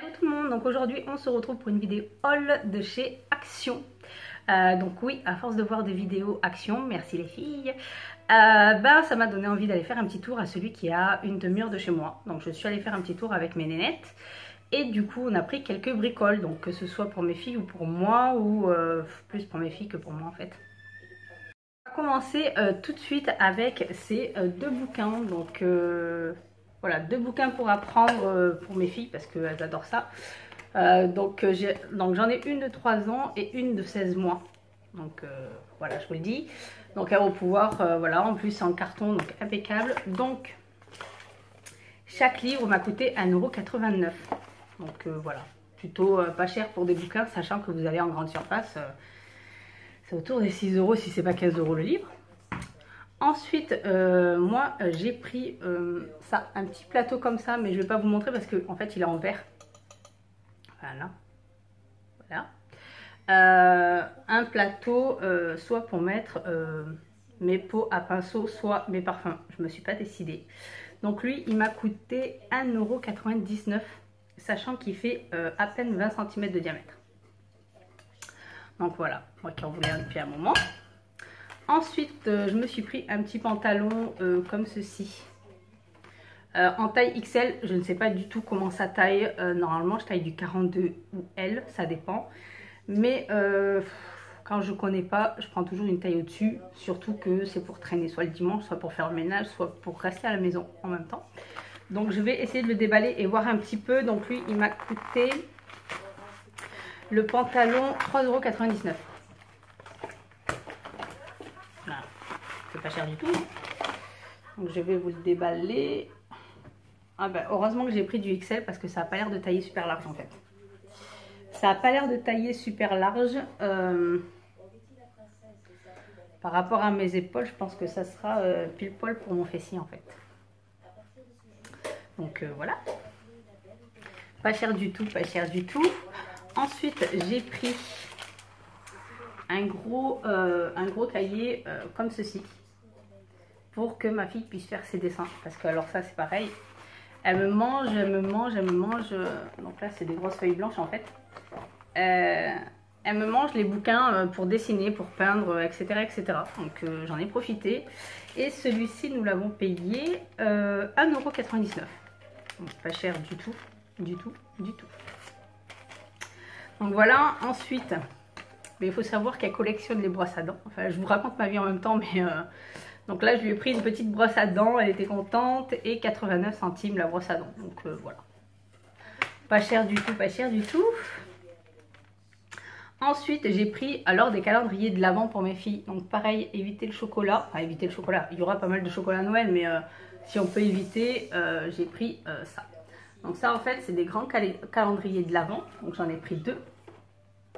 Hello tout le monde, donc aujourd'hui on se retrouve pour une vidéo haul de chez Action. Donc oui, à force de voir des vidéos Action, merci les filles, ça m'a donné envie d'aller faire un petit tour à celui qui a une demi-heure de chez moi. Donc je suis allée faire un petit tour avec mes nénettes et du coup on a pris quelques bricoles, donc que ce soit pour mes filles ou pour moi, ou plus pour mes filles que pour moi en fait. On va commencer tout de suite avec ces deux bouquins, donc voilà, deux bouquins pour apprendre pour mes filles parce qu'elles adorent ça. Donc j'en ai une de 3 ans et une de 16 mois. Donc voilà, je vous le dis. Donc elles vont pouvoir, voilà, en plus c'est en carton, donc impeccable. Donc chaque livre m'a coûté 1,89 €. Donc voilà, plutôt pas cher pour des bouquins, sachant que vous allez en grande surface. C'est autour des 6 € si c'est pas 15 € le livre. Ensuite, moi j'ai pris ça, un petit plateau comme ça, mais je vais pas vous montrer parce qu'en fait il est en verre. Voilà. Voilà. Un plateau, soit pour mettre mes pots à pinceau, soit mes parfums. Je me suis pas décidée. Donc lui, il m'a coûté 1,99 €, sachant qu'il fait à peine 20 cm de diamètre. Donc voilà, moi qui en voulais un depuis un moment. Ensuite, je me suis pris un petit pantalon comme ceci. En taille XL, je ne sais pas du tout comment ça taille. Normalement, je taille du 42 ou L, ça dépend. Mais quand je ne connais pas, je prends toujours une taille au-dessus. Surtout que c'est pour traîner soit le dimanche, soit pour faire le ménage, soit pour rester à la maison en même temps. Donc je vais essayer de le déballer et voir un petit peu. Donc lui, il m'a coûté le pantalon 3,99 €. Voilà, c'est pas cher du tout. Donc je vais vous le déballer. Ah ben, heureusement que j'ai pris du XL parce que ça n'a pas l'air de tailler super large en fait. Ça n'a pas l'air de tailler super large. Par rapport à mes épaules, je pense que ça sera pile poil pour mon fessier en fait. Donc voilà. Pas cher du tout, pas cher du tout. Ensuite, j'ai pris un gros cahier comme ceci pour que ma fille puisse faire ses dessins. Parce que alors ça c'est pareil. Elle me mange, elle me mange, elle me mange. Donc là, c'est des grosses feuilles blanches en fait. Elle me mange les bouquins pour dessiner, pour peindre, etc. etc. Donc j'en ai profité. Et celui-ci, nous l'avons payé 1,99 €. Donc pas cher du tout, du tout, du tout. Donc voilà, ensuite, mais il faut savoir qu'elle collectionne les brosses à dents. Enfin, je vous raconte ma vie en même temps, mais... Donc là, je lui ai pris une petite brosse à dents, elle était contente, et 89 centimes la brosse à dents. Donc voilà. Pas cher du tout, pas cher du tout. Ensuite, j'ai pris alors des calendriers de l'Avent pour mes filles. Donc pareil, éviter le chocolat. Enfin, éviter le chocolat. Il y aura pas mal de chocolat à Noël, mais si on peut éviter, j'ai pris ça. Donc ça, en fait, c'est des grands calendriers de l'Avent. Donc j'en ai pris 2.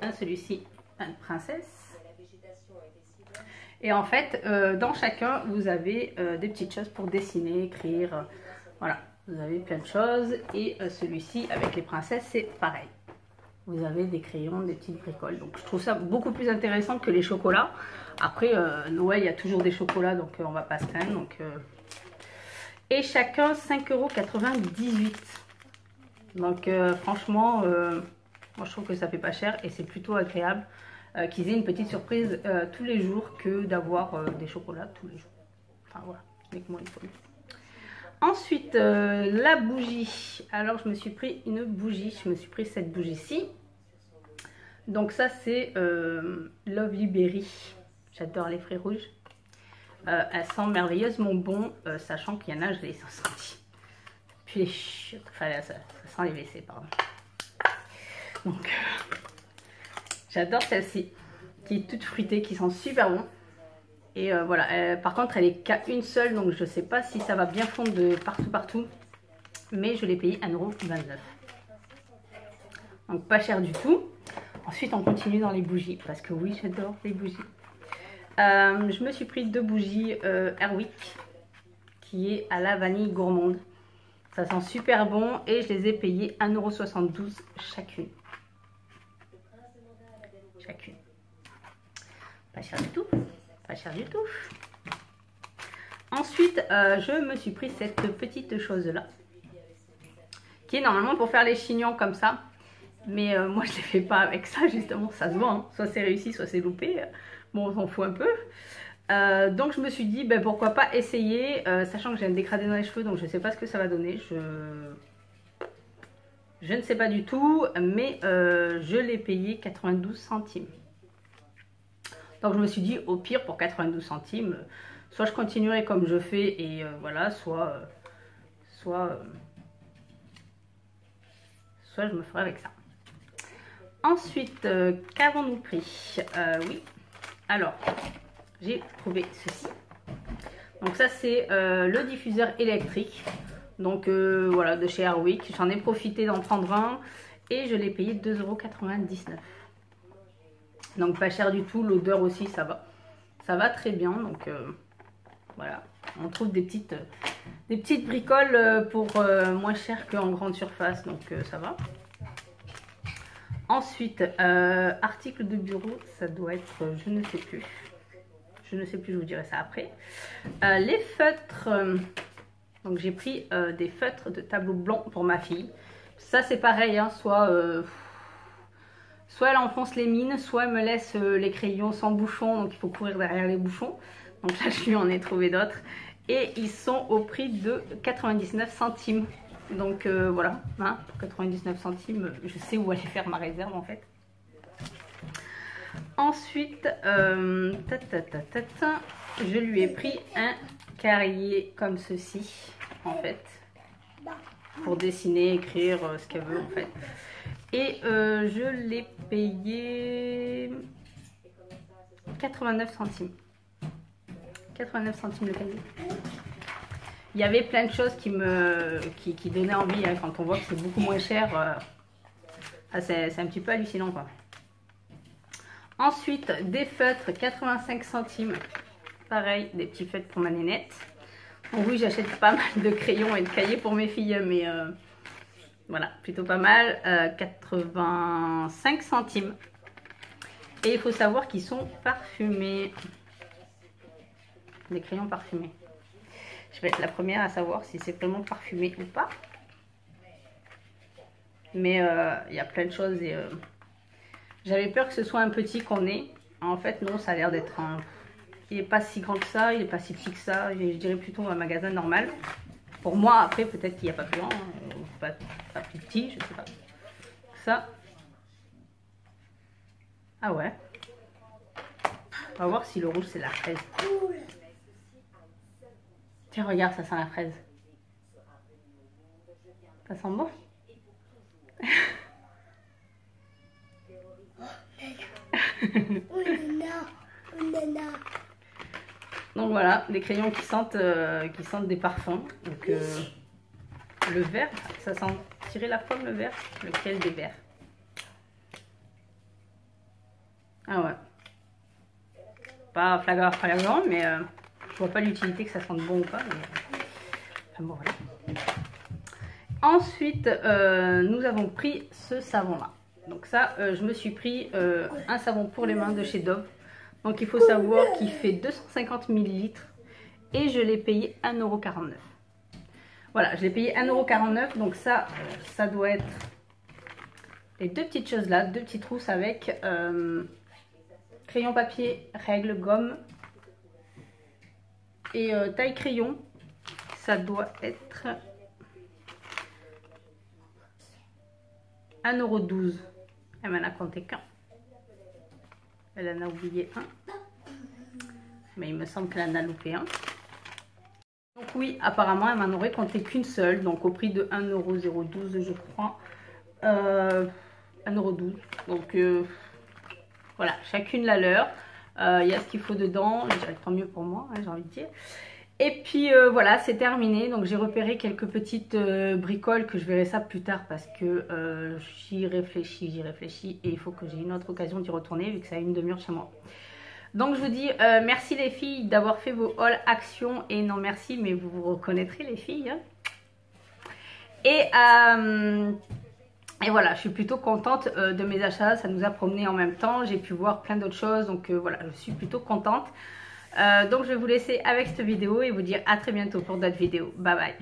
Un, celui-ci, une princesse. Et en fait, dans chacun, vous avez des petites choses pour dessiner, écrire. Voilà, vous avez plein de choses. Et celui-ci, avec les princesses, c'est pareil. Vous avez des crayons, des petites bricoles. Donc, je trouve ça beaucoup plus intéressant que les chocolats. Après, Noël, il y a toujours des chocolats, donc on va pas se plaindre. Donc, et chacun, 5,98 €. Donc, franchement, moi, je trouve que ça fait pas cher et c'est plutôt agréable. Qu'ils aient une petite surprise tous les jours que d'avoir des chocolats tous les jours. Enfin voilà, avec moi il faut. Ensuite, la bougie. Alors je me suis pris une bougie. Je me suis pris cette bougie-ci. Donc ça c'est Lovely Berry. J'adore les fruits rouges. Elle sent merveilleusement bon, sachant qu'il y en a, je l'ai senti. Puis les chiottes. Enfin ça sent les WC, pardon. Donc... j'adore celle-ci, qui est toute fruitée, qui sent super bon. Et voilà, par contre elle est qu'à une seule, donc je ne sais pas si ça va bien fondre de partout. Mais je l'ai payé 1,29 €. Donc pas cher du tout. Ensuite on continue dans les bougies, parce que oui j'adore les bougies. Je me suis pris 2 bougies Airwick, qui est à la vanille gourmande. Ça sent super bon et je les ai payées 1,72 € chacune. Pas cher du tout, pas cher du tout. Ensuite, je me suis pris cette petite chose là, qui est normalement pour faire les chignons comme ça. Mais moi je ne les fais pas avec ça justement, ça se voit, hein. Soit c'est réussi, soit c'est loupé. Bon, on s'en fout un peu. Donc je me suis dit, ben, pourquoi pas essayer, sachant que j'ai un dégradé dans les cheveux, donc je ne sais pas ce que ça va donner. Je ne sais pas du tout, mais je l'ai payé 92 centimes. Donc je me suis dit, au pire pour 92 centimes, soit je continuerai comme je fais et voilà, soit je me ferai avec ça. Ensuite, qu'avons-nous pris? Oui, alors, j'ai trouvé ceci. Donc ça, c'est le diffuseur électrique. Donc voilà, de chez Airwick. J'en ai profité d'en prendre un et je l'ai payé 2,99 €. Donc pas cher du tout, l'odeur aussi, ça va. Ça va très bien, donc voilà. On trouve des petites bricoles pour moins cher qu'en grande surface, donc ça va. Ensuite, article de bureau, ça doit être, je ne sais plus. Je ne sais plus, je vous dirai ça après. Les feutres, donc j'ai pris des feutres de tableau blanc pour ma fille. Ça c'est pareil, hein, soit elle enfonce les mines, soit elle me laisse les crayons sans bouchon, donc il faut courir derrière les bouchons. Donc là je lui en ai trouvé d'autres. Et ils sont au prix de 99 centimes. Donc voilà, hein, pour 99 centimes, je sais où aller faire ma réserve en fait. Ensuite, je lui ai pris un cahier comme ceci, en fait, pour dessiner, écrire ce qu'elle veut en fait. Et je l'ai payé 89 centimes. 89 centimes le cahier. Il y avait plein de choses qui donnaient envie, hein, quand on voit que c'est beaucoup moins cher. C'est un petit peu hallucinant quoi. Ensuite, des feutres, 85 centimes. Pareil, des petits feutres pour ma nénette. Donc oui, j'achète pas mal de crayons et de cahiers pour mes filles, mais voilà, plutôt pas mal. 85 centimes. Et il faut savoir qu'ils sont parfumés. Des crayons parfumés. Je vais être la première à savoir si c'est vraiment parfumé ou pas. Mais il y a plein de choses et j'avais peur que ce soit un petit qu'on ait. En fait, non, ça a l'air d'être un... Il n'est pas si grand que ça, il n'est pas si petit que ça. Je dirais plutôt un magasin normal. Pour moi, après, peut-être qu'il n'y a pas plus grand, pas plus petit, je sais pas. Ça. Ah ouais. On va voir si le rouge, c'est la fraise. Tiens, regarde, ça sent la fraise. Ça sent bon? Donc voilà, des crayons qui sentent des parfums. Donc le vert, ça sent tirer la pomme, le vert. Lequel des verts? Ah ouais. Pas flagrant, mais je vois pas l'utilité que ça sente bon ou pas. Mais... Enfin bon, voilà. Ensuite, nous avons pris ce savon-là. Donc ça, je me suis pris un savon pour les mains de chez Dove. Donc il faut savoir qu'il fait 250 ml et je l'ai payé 1,49 €. Voilà, je l'ai payé 1,49 €. Donc ça, ça doit être les deux petites choses là, deux petites trousses avec crayon papier, règle, gomme et taille crayon. Ça doit être 1,12 €. Elle m'en a compté qu'un. Elle en a oublié un. Mais il me semble qu'elle en a loupé un. Donc oui, apparemment, elle m'en aurait compté qu'une seule. Donc au prix de 1,012 € je crois. 1,12 €. Donc voilà, chacune la leur. Il y a ce qu'il faut dedans. Je dirais tant mieux pour moi, hein, j'ai envie de dire. Et puis voilà, c'est terminé. Donc j'ai repéré quelques petites bricoles que je verrai ça plus tard parce que j'y réfléchis et il faut que j'ai une autre occasion d'y retourner vu que ça a une demi-heure chez moi. Donc je vous dis merci les filles d'avoir fait vos hauls action et non merci mais vous vous reconnaîtrez les filles. Hein. Et voilà, je suis plutôt contente de mes achats, ça nous a promené en même temps, j'ai pu voir plein d'autres choses donc voilà, je suis plutôt contente. Donc je vais vous laisser avec cette vidéo et vous dire à très bientôt pour d'autres vidéos. Bye bye.